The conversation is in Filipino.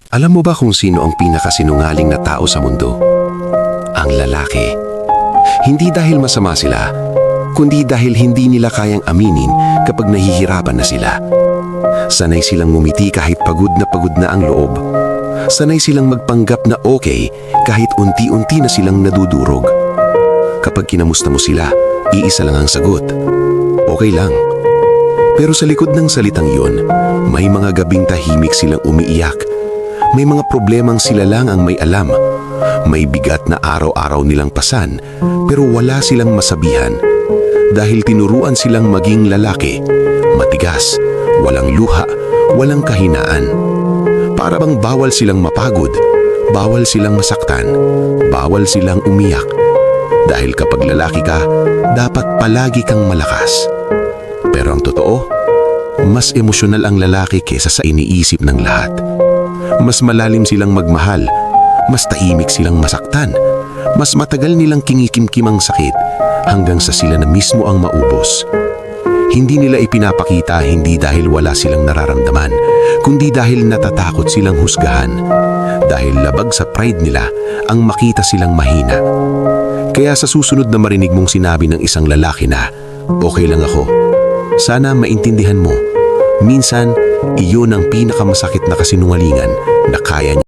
Alam mo ba kung sino ang pinakasinungaling na tao sa mundo? Ang lalaki. Hindi dahil masama sila, kundi dahil hindi nila kayang aminin kapag nahihirapan na sila. Sanay silang ngumiti kahit pagod na ang loob. Sanay silang magpanggap na okay kahit unti-unti na silang nadudurog. Kapag kinamusta mo sila, iisa lang ang sagot. Okay lang. Pero sa likod ng salitang yun, may mga gabing tahimik silang umiiyak. May mga problemang sila lang ang may alam. May bigat na araw-araw nilang pasan, pero wala silang masabihan. Dahil tinuruan silang maging lalaki, matigas, walang luha, walang kahinaan. Para bang bawal silang mapagod, bawal silang masaktan, bawal silang umiyak. Dahil kapag lalaki ka, dapat palagi kang malakas. Pero ang totoo, mas emosyonal ang lalaki kesa sa iniisip ng lahat. Mas malalim silang magmahal, mas tahimik silang masaktan, mas matagal nilang kinikimkim ang sakit hanggang sa sila na mismo ang maubos. Hindi nila ipinapakita hindi dahil wala silang nararamdaman, kundi dahil natatakot silang husgahan. Dahil labag sa pride nila ang makita silang mahina. Kaya sa susunod na marinig mong sinabi ng isang lalaki na, okay lang ako, sana maintindihan mo, minsan, iyon ang pinakamasakit na kasinungalingan na kaya niya.